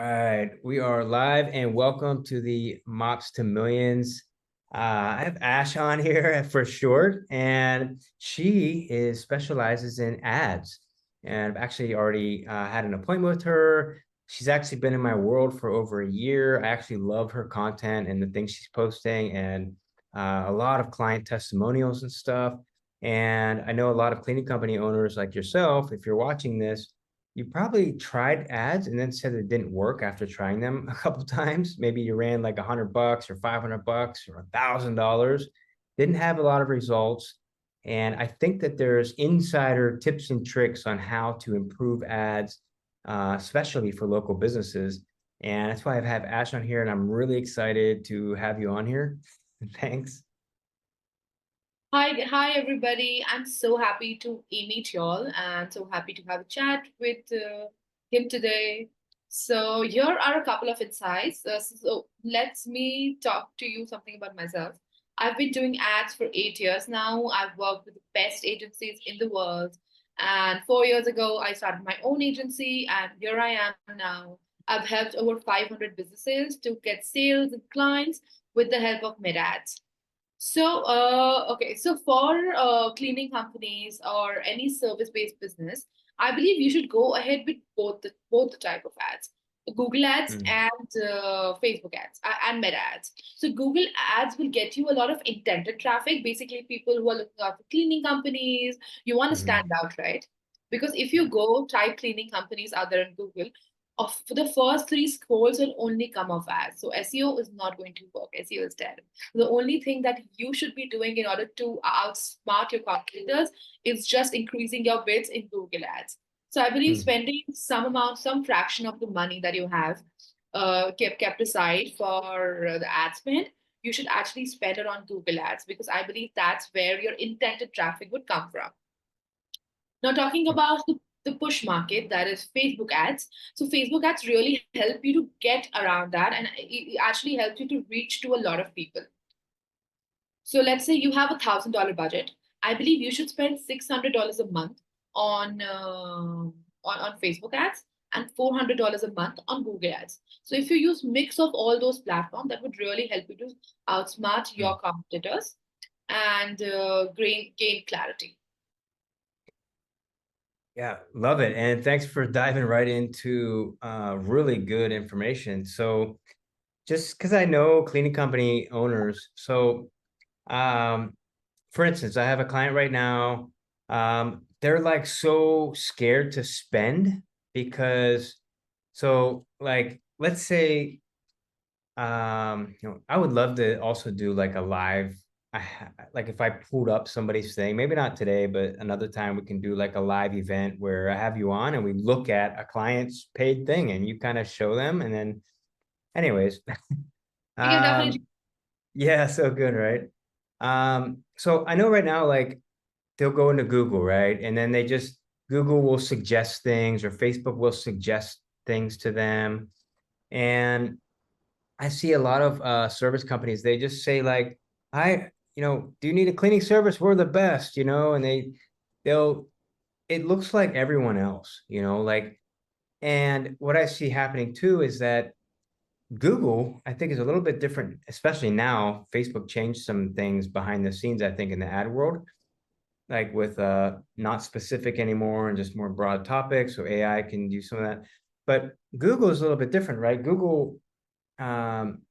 Right, we are live and welcome to the Mops to Millions. I have Ash on here for short, and she specializes in ads. And I've actually already had an appointment with her. She's actually been in my world for over a year. I actually love her content and the things she's posting, and a lot of client testimonials and stuff. And I know a lot of cleaning company owners like yourself, if you're watching this, you probably tried ads and then said it didn't work after trying them a couple times. Maybe you ran like $100 or $500 or $1,000, didn't have a lot of results. And I think that there's insider tips and tricks on how to improve ads, especially for local businesses. And that's why I've had Ash on here, and I'm really excited to have you on here. Thanks. Hi, everybody. I'm so happy to meet y'all and so happy to have a chat with him today. So here are a couple of insights. So let me talk to you something about myself. I've been doing ads for 8 years now. I've worked with the best agencies in the world. And 4 years ago, I started my own agency, and here I am now. I've helped over 500 businesses to get sales and clients with the help of mid ads. So for cleaning companies or any service-based business, I believe you should go ahead with both the type of ads, Google ads Mm, and Facebook ads and Meta ads. So Google ads will get you a lot of intended traffic, basically people who are looking out for cleaning companies. You want to mhm, stand out, right? Because if you go type cleaning companies out there in Google, for the first three scrolls will only come off ads. So SEO is not going to work. SEO is dead. The only thing that you should be doing in order to outsmart your competitors is just increasing your bids in Google Ads. So I believe mm. spending some amount, some fraction of the money that you have kept aside for the ad spend, you should actually spend it on Google Ads because I believe that's where your intended traffic would come from. Now, talking about the push market, that is Facebook ads. So, Facebook ads really help you to get around that and it actually helps you to reach to a lot of people. So let's say you have $1,000 budget. I believe you should spend $600 a month on on Facebook ads and $400 a month on Google ads. So if you use mix of all those platforms, that would really help you to outsmart Mm. your competitors and gain clarity. Yeah, love it. And thanks for diving right into really good information. So, just because I know cleaning company owners, so um, for instance, I have a client right now. They're like so scared to spend because, so like, let's say I would love to also do like a live. Like if I pulled up somebody's thing, maybe not today, but another time we can do like a live event where I have you on and we look at a client's paid thing and you kind of show them. And then, anyways, We can definitely. um, yeah, so good, right? So I know right now, like they'll go into Google, right? And then Google will suggest things or Facebook will suggest things to them. And I see a lot of service companies, they just say like, do you need a cleaning service? We're the best, and they'll, it looks like everyone else, like, and what I see happening too is that Google, I think, is a little bit different, especially now. Facebook changed some things behind the scenes, I think, in the ad world, like with not specific anymore and just more broad topics. So AI can do some of that. But Google is a little bit different, right? Google, um,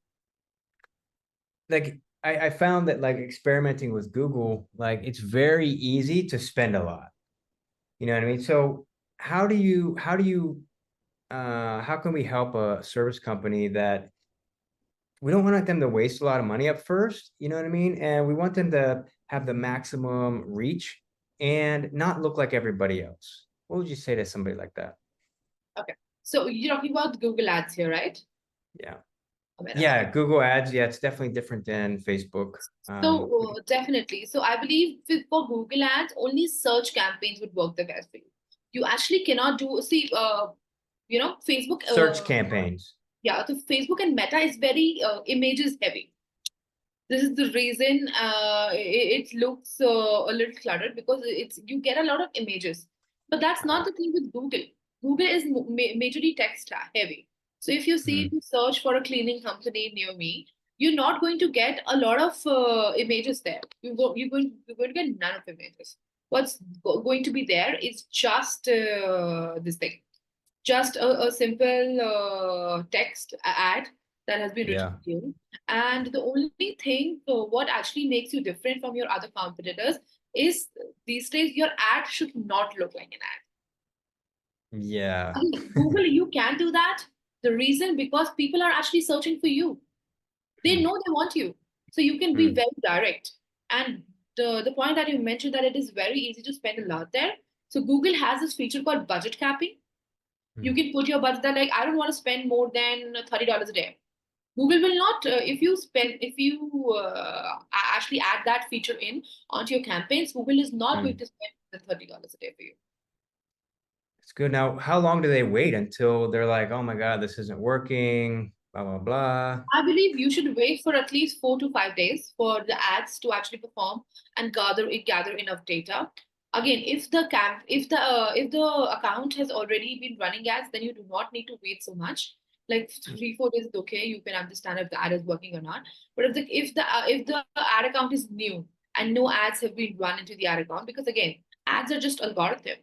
like I found that like experimenting with Google, like it's very easy to spend a lot. You know what I mean? So how can we help a service company that we don't want them to waste a lot of money up first, you know what I mean? And we want them to have the maximum reach and not look like everybody else. What would you say to somebody like that? Okay. So you're talking about Google ads here, right? Yeah. Okay. Yeah, Google Ads. Yeah, it's definitely different than Facebook. So definitely. So I believe for Google Ads, only search campaigns would work the best for you. You actually cannot do Facebook. Search campaigns. Yeah, so Facebook and Meta is very images heavy. This is the reason it looks a little cluttered because it's you get a lot of images. But that's not Uh, the thing with Google. Google is majorly text heavy. So if you see, if you search for a cleaning company near me, you're not going to get a lot of images there. You're going to get none of images. What's going to be there is just this thing, just a simple text ad that has been written Yeah. to you. And the only thing, what actually makes you different from your other competitors is these days your ad should not look like an ad. Yeah. Again, Google, you can do that. The reason because people are actually searching for you. They know they want you. So you can be Mm, very direct. And the point that you mentioned that it is very easy to spend a lot there. So Google has this feature called budget capping. You mm, can put your budget that like I don't want to spend more than $30 a day. Google will not if you actually add that feature in onto your campaigns. Google is not going mm. to spend the $30 a day for you. It's good. Now, how long do they wait until they're like, oh my God, this isn't working, blah, blah, blah. I believe you should wait for at least 4 to 5 days for the ads to actually perform and gather enough data. Again, if the account has already been running ads, then you do not need to wait so much. Like 3 4 days is okay. You can understand if the ad is working or not. But if the ad account is new and no ads have been run into the ad account, because again, ads are just algorithm.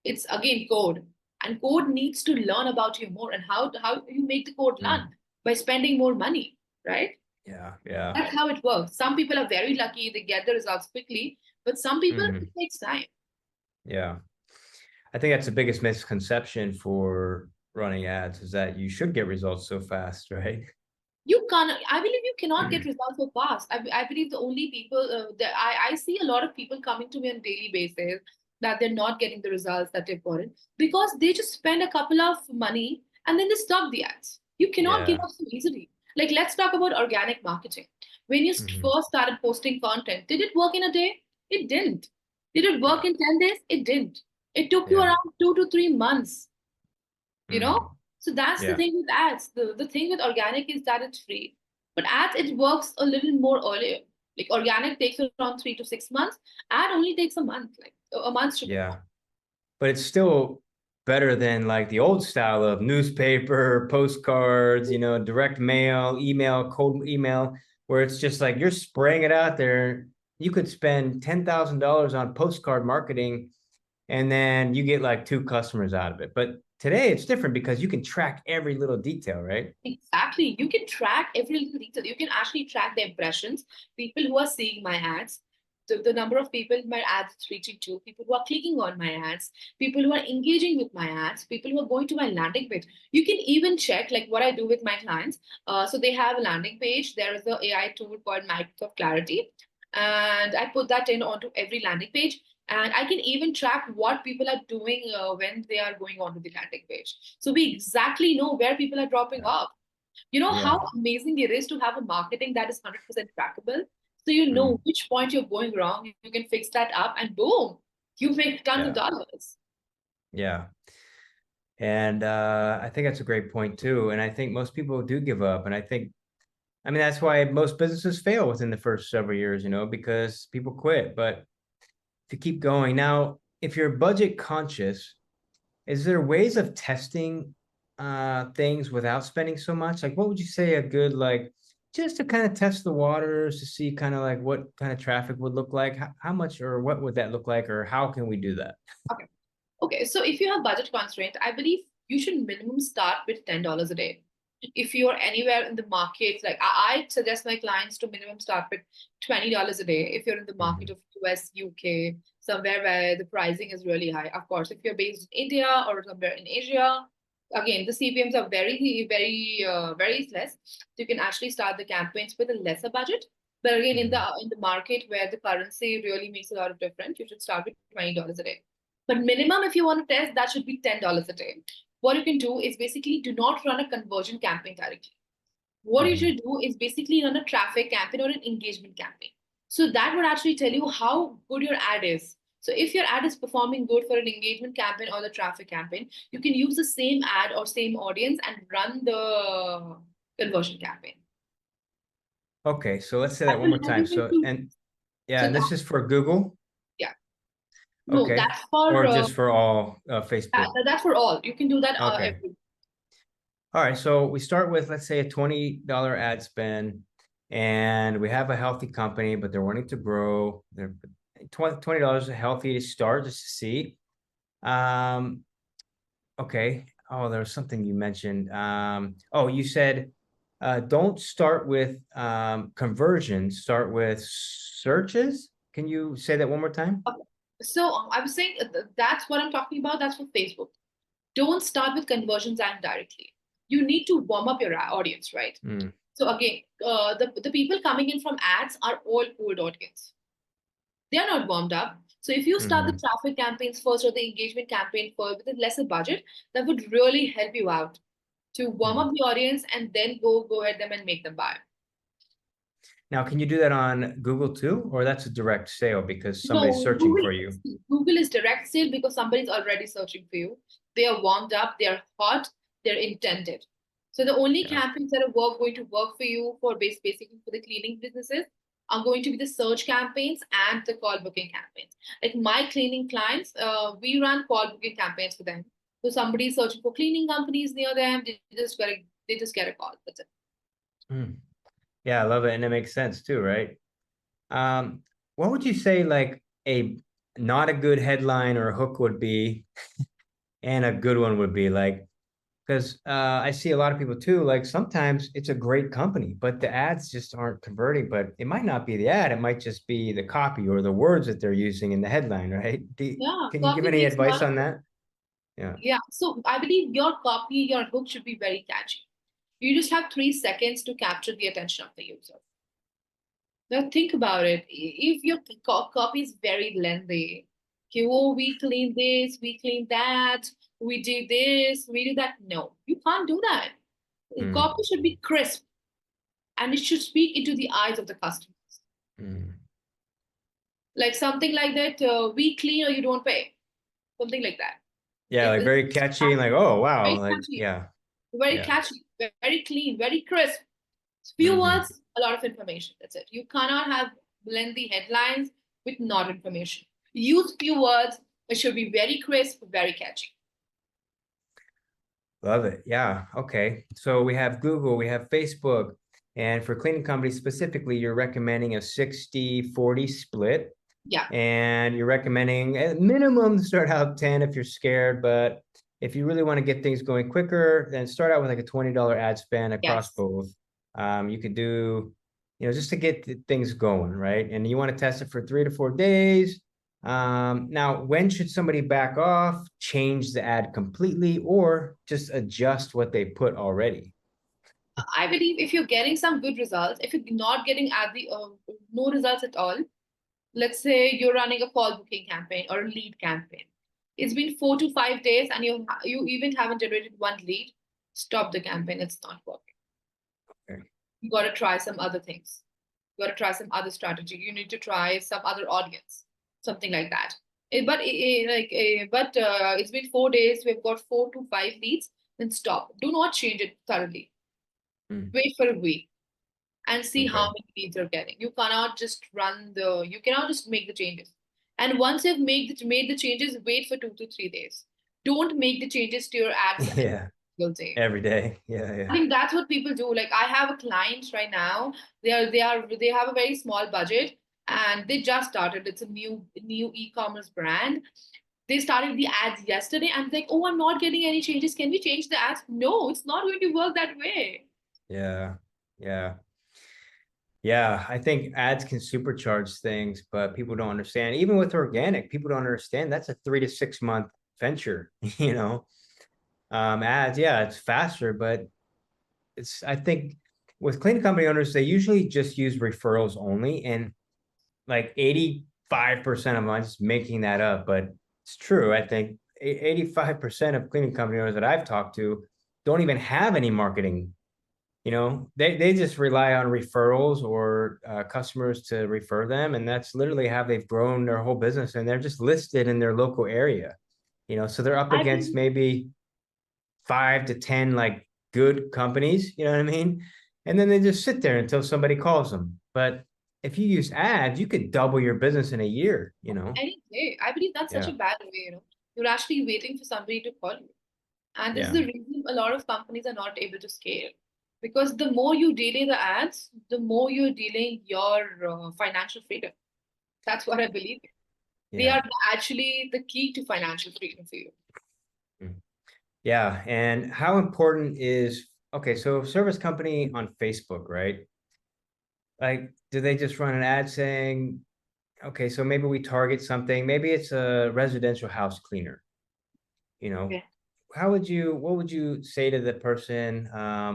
It's again code, and code needs to learn about you more. And how do you make the code learn? Mm, By spending more money, right? yeah, yeah. That's how it works. Some people are very lucky, they get the results quickly, but some people it Hmm. takes time. Yeah. I think that's the biggest misconception for running ads is that you should get results so fast, right? You can't, I believe you cannot get results so fast. I believe the only people that I see a lot of people coming to me on a daily basis that they're not getting the results that they've gotten because they just spend a couple of money and then they stop the ads. You cannot give Yeah. up so easily. Like, let's talk about organic marketing. When you Hmm. first started posting content, did it work in a day? It didn't. Did it work Yeah. in 10 days? It didn't. It took you Yeah. around 2 to 3 months, you know? Mm, So that's the yeah. thing with ads. The thing with organic is that it's free. But ads, it works a little more earlier. Like organic takes around 3 to 6 months. Ad only takes a month, like a month to perform. Yeah. But it's still better than like the old style of newspaper, postcards, direct mail, email, cold email, where it's just like you're spraying it out there. You could spend $10,000 on postcard marketing and then you get like two customers out of it. But today it's different because you can track every little detail, right? Exactly. You can track every little detail. You can actually track the impressions, people who are seeing my ads, the number of people my ads is reaching to, people who are clicking on my ads, people who are engaging with my ads, people who are going to my landing page. You can even check like what I do with my clients. So they have a landing page. There is the AI tool called Microsoft Clarity. And I put that in onto every landing page. And I can even track what people are doing when they are going onto the landing page. So we exactly know where people are dropping Yeah. off. You know how Yeah. amazing it is to have a marketing that is 100% trackable? So you know Mm, which point you're going wrong, you can fix that up, and boom, you make tons of yeah. dollars. Yeah. And I think that's a great point too. And I think most people do give up. And I mean, that's why most businesses fail within the first several years, because people quit. But to keep going now, if you're budget conscious, is there ways of testing things without spending so much? Like, what would you say a good, like, just to kind of test the waters to see kind of like what kind of traffic would look like? How much or what would that look like? Or how can we do that? Okay. Okay. So if you have budget constraint, I believe you should minimum start with $10 a day. If you're anywhere in the market, like I suggest my clients to minimum start with $20 a day. If you're in the market Mhm. of US, UK, somewhere where the pricing is really high. Of course, if you're based in India or somewhere in Asia, again, the CPMs are very less. So you can actually start the campaigns with a lesser budget. But again, in the Mhm. market where the currency really makes a lot of difference, you should start with $20 a day. But minimum, if you want to test, that should be $10 a day. What you can do is basically do not run a conversion campaign directly. What you Mhm. should do is basically run a traffic campaign or an engagement campaign. So that would actually tell you how good your ad is. So if your ad is performing good for an engagement campaign or the traffic campaign, you can use the same ad or same audience and run the conversion campaign. Okay, so let's say That that one will more help time. you So, to, and yeah, so and that, this is for Google. yeah. No, Okay. that's for Or just for all that, Facebook. that's for all. You can do that Okay. every. All right, so we start with, let's say, a $20 ad spend, and we have a healthy company, but they're wanting to grow. They're $20 is healthy to start, just to see. Okay. Oh, there was something you mentioned. Oh, you said don't start with conversions, start with searches. Can you say that one more time? Okay. So I was saying that's what I'm talking about. That's for Facebook. Don't start with conversions and directly. You need to warm up your audience, right? Mm, So again, the people coming in from ads are all cold audience. They are not warmed up. So if you start the mhm. traffic campaigns first or the engagement campaign first with a lesser budget, that would really help you out to warm Mm. up the audience and then go ahead them and make them buy. Now, can you do that on Google too, or that's a direct sale because somebody's No, searching for you? Google is direct sale because somebody's already searching for you. They are warmed up, they are hot, they're intended. So the only Yeah. campaigns that are going to work for you for basically for the cleaning businesses are going to be the search campaigns and the call booking campaigns. Like my cleaning clients, we run call booking campaigns for them. So somebody's searching for cleaning companies near them, they just get a call. That's it. Mm. Yeah, I love it, and it makes sense too, right? Um, what would you say like a not a good headline or hook would be, and a good one would be like? Because I see a lot of people too, like sometimes it's a great company, but the ads just aren't converting. But it might not be the ad, it might just be the copy or the words that they're using in the headline, right? Yeah, Can you give copy any makes a lot advice of on sense. that? Yeah. Yeah, so I believe your copy, your hook should be very catchy. You just have 3 seconds to capture the attention of the user. Now think about it. If your copy is very lengthy, okay, oh, we clean this, we clean that, we do this, we do that. No, you can't do that. The Mm, copy should be crisp and it should speak into the eyes of the customers. mm. Like something like that, we clean or you don't pay. Something like that. Yeah, like It's very catchy and like, oh wow, very like catchy, yeah, very yeah. catchy, very clean, very crisp. Few Hmm. words, a lot of information. That's it. You cannot have lengthy headlines with not information. Use few words. It should be very crisp, very catchy. Love it. Yeah. Okay. So we have Google, we have Facebook, and for cleaning companies specifically, you're recommending a 60-40 split. Yeah. And you're recommending at minimum start out 10 if you're scared, but if you really want to get things going quicker, then start out with like a $20 ad spend across Yes. both. You could do, just to get things going, right? And you want to test it for 3 to 4 days. Now, when should somebody back off, change the ad completely, or just adjust what they put already? I believe if you're getting some good results, if you're not getting at the no results at all, let's say you're running a call booking campaign or a lead campaign. It's been 4 to 5 days and you even haven't generated one lead. Stop the campaign. It's not working. Okay. You got to try some other things. You got to try some other strategy. You need to try some other audience, something like that. It's been 4 days. We've got 4 to 5 leads. Then stop. Do not change it thoroughly. Hmm. Wait for a week and see how Okay. many leads you're getting. You cannot just run the. You cannot just make the changes. And once you've made the changes, wait for 2 to 3 days. Don't make the changes to your ads every Yeah. single day. Every day. Yeah. I Yeah. think that's what people do. Like I have a client right now. They have a very small budget and they just started. It's a new e-commerce brand. They started the ads yesterday and like, oh, I'm not getting any changes. Can we change the ads? No, it's not going to work that way. Yeah. Yeah. Yeah, I think ads can supercharge things, but people don't understand. Even with organic, people don't understand that's a 3 to 6 month venture, you know. Ads, yeah, it's faster, but I think with cleaning company owners, they usually just use referrals only, and like 85% of them, I'm just making that up, but it's true. I think 85% of cleaning company owners that I've talked to don't even have any marketing. They just rely on referrals or customers to refer them, and that's literally how they've grown their whole business, and they're just listed in their local area. So they're up I against believe maybe 5 to 10 like good companies, you know what I mean? And then they just sit there until somebody calls them. But if you use ads, you could double your business in a year. any day. I believe that's such a Yeah. bad way. You're actually waiting for somebody to call you. And this is Yeah. the reason a lot of companies are not able to scale. Because the more you delay the ads, the more you're delaying your financial freedom. That's what I believe. They Yeah. are actually the key to financial freedom for you. Mm. Yeah. And how important is, okay, so service company on Facebook, right? Like, do they just run an ad saying, okay, so maybe we target something, maybe it's a residential house cleaner, you know, Okay. what would you say to the person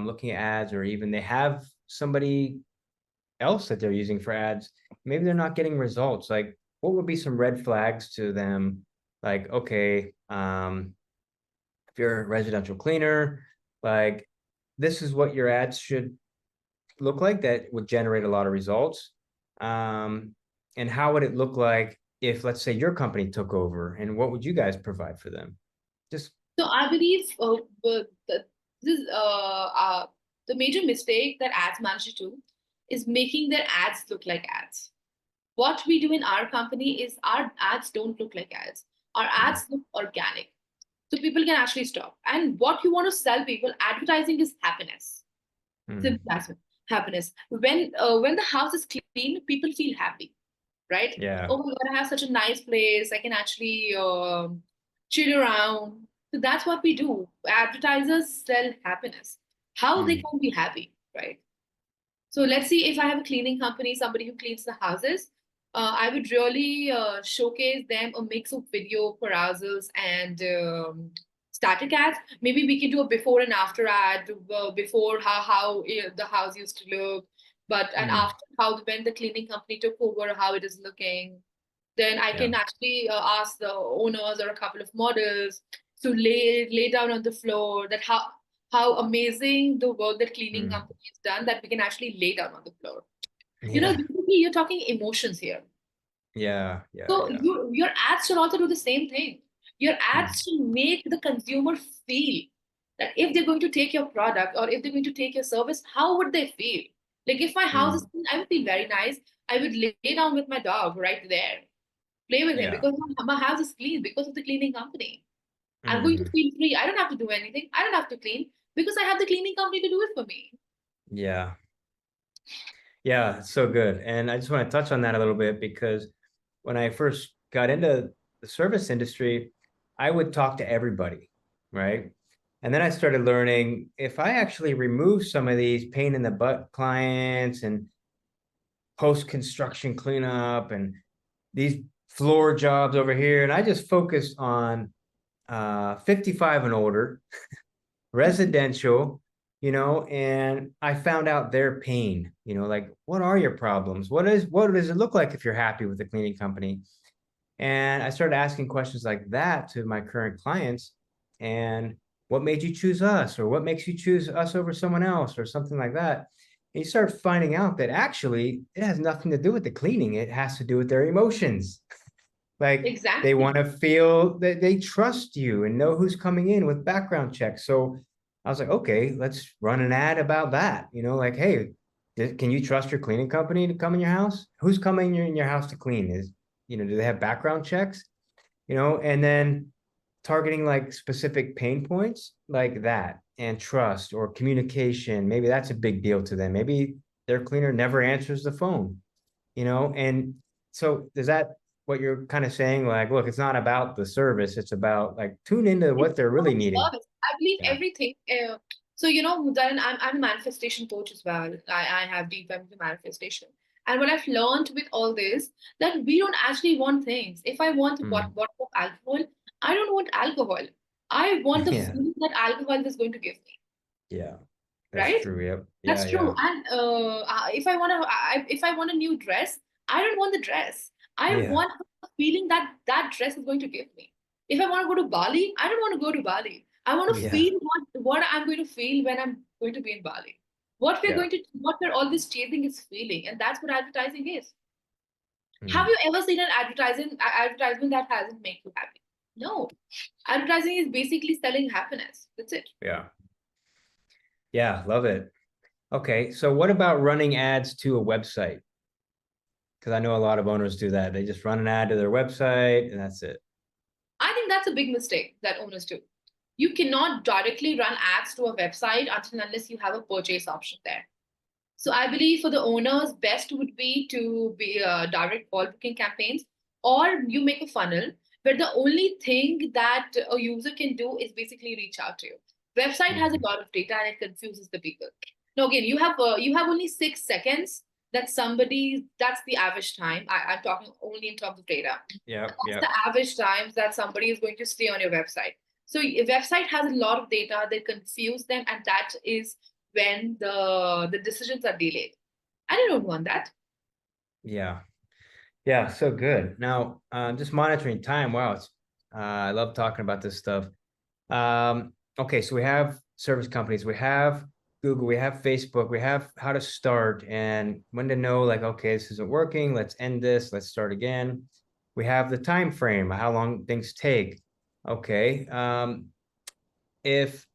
looking at ads, or even they have somebody else that they're using for ads, maybe they're not getting results? Like, what would be some red flags to them? Like, okay, if you're a residential cleaner, like, this is what your ads should look like that would generate a lot of results. And how would it look like if, let's say, your company took over, and what would you guys provide for them? Just, So I believe this is the major mistake that ads managers do is making their ads look like ads. What we do in our company is our ads don't look like ads. Our mm, ads look organic. So people can actually stop. And what you want to sell people, advertising is happiness. mm, Simple as happiness. When the house is clean, people feel happy, right? yeah. Oh my God, I have such a nice place. I can actually chill around. So that's what we do. Advertisers sell happiness. How they Mm, can be happy, right? So let's see if I have a cleaning company, somebody who cleans the houses. I would really showcase them a mix of video carousels and static ads. Maybe we can do a before and after ad, before how the house used to look, but and mm, after how when the cleaning company took over, how it is looking. Then I yeah. can actually ask the owners or a couple of models to lay down on the floor that how amazing the work that cleaning Mm, company has done that we can actually lay down on the floor. yeah. Basically you're talking emotions here. Yeah. Yeah. So Yeah. your ads should also do the same thing. Your Mm, ads should make the consumer feel that if they're going to take your product or if they're going to take your service, how would they feel? Like if my house is mm, clean, I would feel very nice. I would lay down with my dog right there, play with him yeah. because my house is clean because of the cleaning company. I'm going to Mm, feel free. I don't have to do anything. I don't have to clean because I have the cleaning company to do it for me. yeah. Yeah, it's so good. And I just want to touch on that a little bit, because when I first got into the service industry, I would talk to everybody, right? And then I started learning, if I actually remove some of these pain in the butt clients and post construction cleanup and these floor jobs over here, and I just focused on 55 and older, residential, and I found out their pain, like, what are your problems? What does it look like if you're happy with the cleaning company? And I started asking questions like that to my current clients. And what made you choose us? Or what makes you choose us over someone else, or something like that? And you start finding out that actually it has nothing to do with the cleaning. It has to do with their emotions. Like, they Exactly. want to feel that they trust you and know who's coming in with background checks. So I was like, okay, let's run an ad about that. Like, hey, can you trust your cleaning company to come in your house? Who's coming in your house to clean? Do they have background checks? And then targeting like specific pain points like that, and trust or communication. Maybe that's a big deal to them. Maybe their cleaner never answers the phone, and so is that what you're kind of saying? Like, look, it's not about the service, it's about, like, tune into It's what they're really about needing. service. I believe Yeah. everything. So Darren, I'm a manifestation coach as well. I have deep into manifestation. And what I've learned with all this, that we don't actually want things. If I want Mm. bottle of alcohol, I don't want alcohol. I want the Yeah. feeling that alcohol is going to give me, Yeah. That's right? true. Yep. Yeah. That's true. Yeah. And if I want a new dress, I don't want the dress. I Yeah. want the feeling that that dress is going to give me. If I want to go to Bali, I don't want to go to Bali. I want to Yeah. feel what I'm going to feel when I'm going to be in Bali. Yeah. What we're always chasing is feeling, and that's what advertising is. Have Mm. you ever seen an advertisement that hasn't made you happy? No. Advertising is basically selling happiness. That's it. Yeah. Yeah. Love it. Okay. So what about running ads to a website? Because I know a lot of owners do that. They just run an ad to their website and that's it. I think that's a big mistake that owners do. you cannot directly run ads to a website until and unless you have a purchase option there. So I believe for the owners, best would be to be direct call booking campaigns, or you make a funnel where the only thing that a user can do is basically reach out to you. Website has a Mhm. lot of data and it confuses the people. Now again, you have only 6 seconds that somebody, that's the average time. I'm talking only in terms of data. Yep, That's the yep. average times that somebody is going to stay on your website. So a website has a lot of data that confuse them, and that is when the decisions are delayed. And I don't want that. Yeah. Yeah, so good. Now, just monitoring time. Wow, I love talking about this stuff. Okay, so we have service companies, we have Google, we have Facebook, we have how to start and when to know, like, okay, this isn't working. Let's end this. Let's start again. We have the time frame, how long things take. Okay, if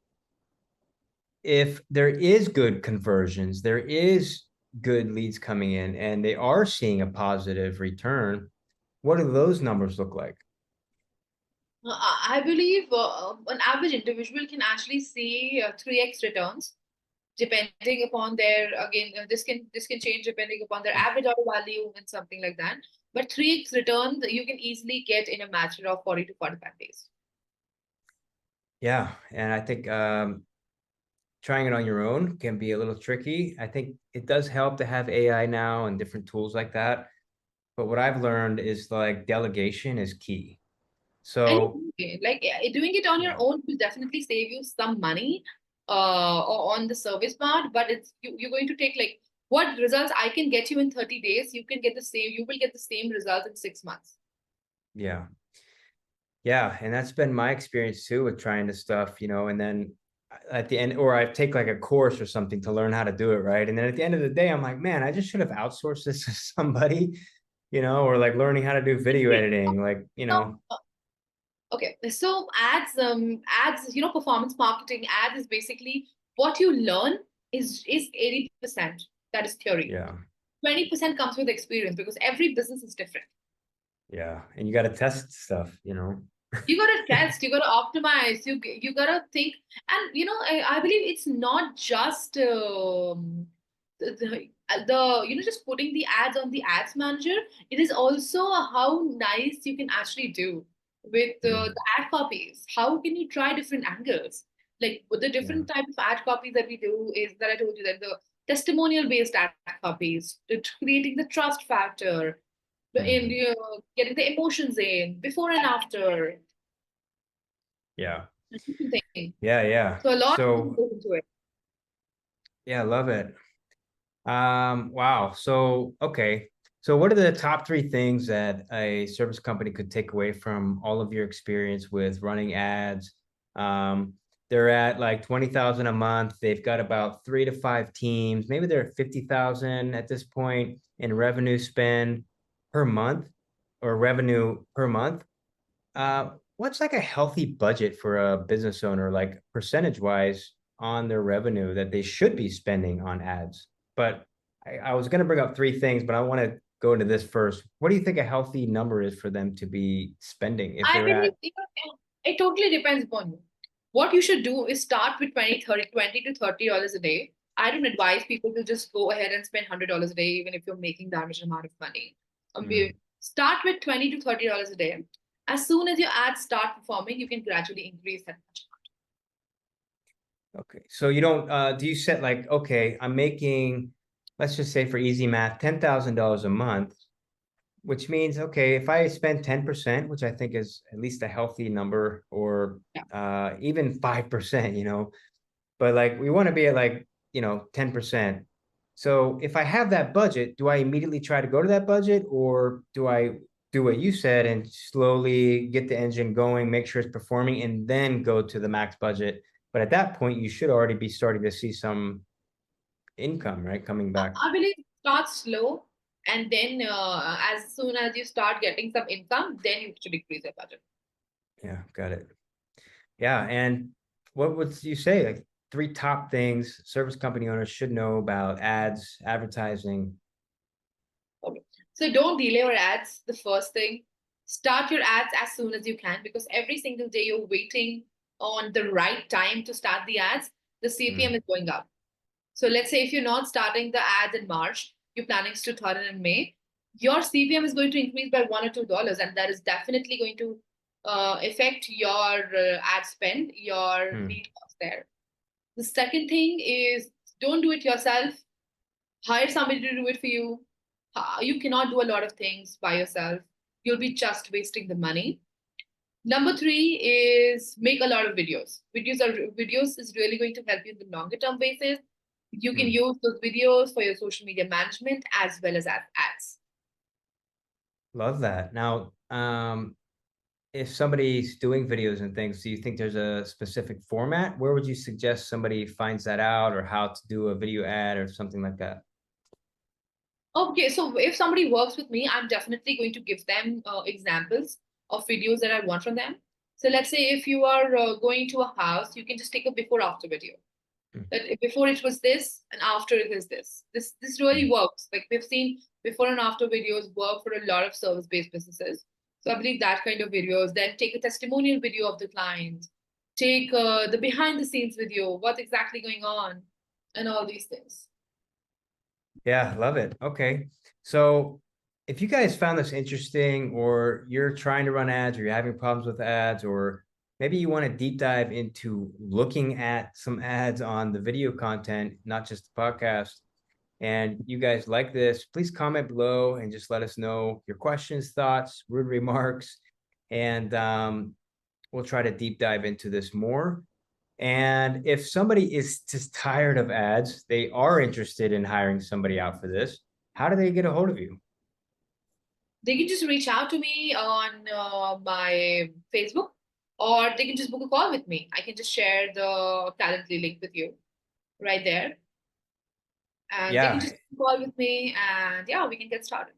there is good conversions, there is good leads coming in, and they are seeing a positive return, what do those numbers look like? I believe an average individual can actually see 3x returns depending upon their, again, this can change depending upon their average order value and something like that. But 3x return you can easily get in a matter of 40 to 45 days. Yeah, and I think trying it on your own can be a little tricky. I think it does help to have AI now and different tools like that. But what I've learned is like delegation is key. And So, like doing it on your yeah, own will definitely save you some money on the service part, but you're going to take like what results I can get you in 30 days, you will get the same results in 6 months. yeah, yeah. And that's been my experience too with trying this stuff, and then at the end, or I take like a course or something to learn how to do it right. And then at the end of the day, I'm like, man, I just should have outsourced this to somebody, or like learning how to do video editing, like, So, okay, so ads, performance marketing ads is basically what you learn is 80%. That is theory. yeah, 20% comes with experience because every business is different. yeah. And you got to test stuff. You gotta test, you gotta optimize, you gotta think, and I believe it's not just just putting the ads on the ads manager. It is also how nice you can actually do with Mm, the ad copies. How can you try different angles? Like with the yeah. different type of ad copies that we do is that I told you that the testimonial based ad copies, creating the trust factor, in Mhm. getting the emotions in before and after. Yeah. Different thing. Yeah, yeah. So a lot So, goes into it. yeah, love it. Wow. So, okay. So what are the top three things that a service company could take away from all of your experience with running ads? Um, they're at like 20,000 a month. They've got about 3 to 5 teams. Maybe they're at 50,000 at this point in revenue spend per month or revenue per month. What's like a healthy budget for a business owner, like percentage wise on their revenue that they should be spending on ads? But I was going to bring up three things, but I want to go into this first. What do you think a healthy number is for them to be spending if I they're believe at, it totally depends upon you. What you should do is start with 20 to $30 a day. I don't advise people to just go ahead and spend $100 a day, even if you're making that much amount of money. mm, Start with 20 to $30 a day. As soon as your ads start performing, you can gradually increase that much. okay. So you don't, do you set like, okay, I'm making, let's just say for easy math, $10,000 a month, which means, okay, if I spend 10%, which I think is at least a healthy number, or Yeah. even 5%, but like we want to be at like, 10%. So if I have that budget, do I immediately try to go to that budget, or do I do what you said and slowly get the engine going, make sure it's performing, and then go to the max budget? But at that point, you should already be starting to see some income, right? Coming back. I believe start slow, and then as soon as you start getting some income, then you should increase your budget. Yeah, got it. Yeah. And what would you say? Like three top things service company owners should know about ads, advertising. Okay. So don't delay your ads. The first thing, start your ads as soon as you can because every single day you're waiting. on the right time to start the ads, the CPM Mm. is going up. So let's say if you're not starting the ads in March, you're planning to start it in May, your CPM is going to increase by $1 or $2, and that is definitely going to affect your ad spend, your Mm. lead cost there. The second thing is don't do it yourself. Hire somebody to do it for you. You cannot do a lot of things by yourself. You'll be just wasting the money. Number three is make a lot of videos. Videos is really going to help you in the longer term basis. You can Mm. use those videos for your social media management as well as ads. Love that. Now, if somebody's doing videos and things, do you think there's a specific format? Where would you suggest somebody finds that out, or how to do a video ad or something like that? Okay, so if somebody works with me, I'm definitely going to give them examples of videos that I want from them. So let's say if you are going to a house, you can just take a before after video. Mm. That before it was this and after it is this. This really Mm. works. Like we've seen before and after videos work for a lot of service-based businesses. So I believe that kind of videos. Then take a testimonial video of the client, take the behind the scenes video, what's exactly going on, and all these things. Yeah, love it. Okay. So if you guys found this interesting, or you're trying to run ads, or you're having problems with ads, or maybe you want to deep dive into looking at some ads on the video content, not just the podcast, and you guys like this, please comment below and just let us know your questions, thoughts, rude remarks, and we'll try to deep dive into this more. And if somebody is just tired of ads, they are interested in hiring somebody out for this, how do they get a hold of you? They can just reach out to me on my Facebook, or they can just book a call with me. I can just share the Calendly link with you right there, and they can Yeah, just call with me, and yeah, we can get started.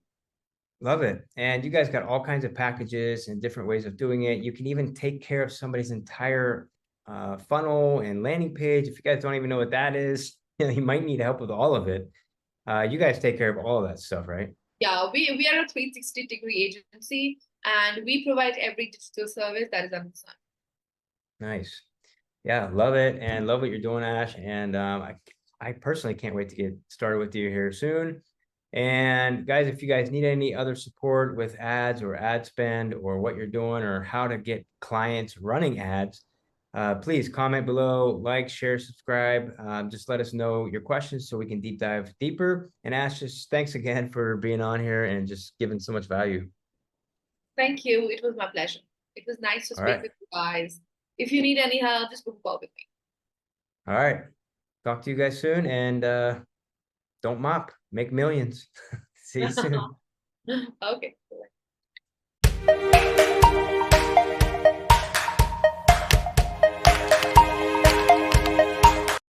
love it. And you guys got all kinds of packages and different ways of doing it. You can even take care of somebody's entire funnel and landing page. If you guys don't even know what that is, you might need help with all of it. You guys take care of all of that stuff, right? Yeah, we are a 360-degree agency, and we provide every digital service that is under the sun. Nice. Yeah, love it, and love what you're doing, Ash. And I personally can't wait to get started with you here soon. And guys, if you guys need any other support with ads or ad spend, or what you're doing, or how to get clients running ads, please comment below, like, share, subscribe. Just let us know your questions so we can deep dive deeper. And Ash, just thanks again for being on here and just giving so much value. Thank you. It was my pleasure. It was nice to All speak right. with you guys. If you need any help, just book a call with All right. Talk to you guys soon, and don't mop, make millions. See you soon. me. Okay.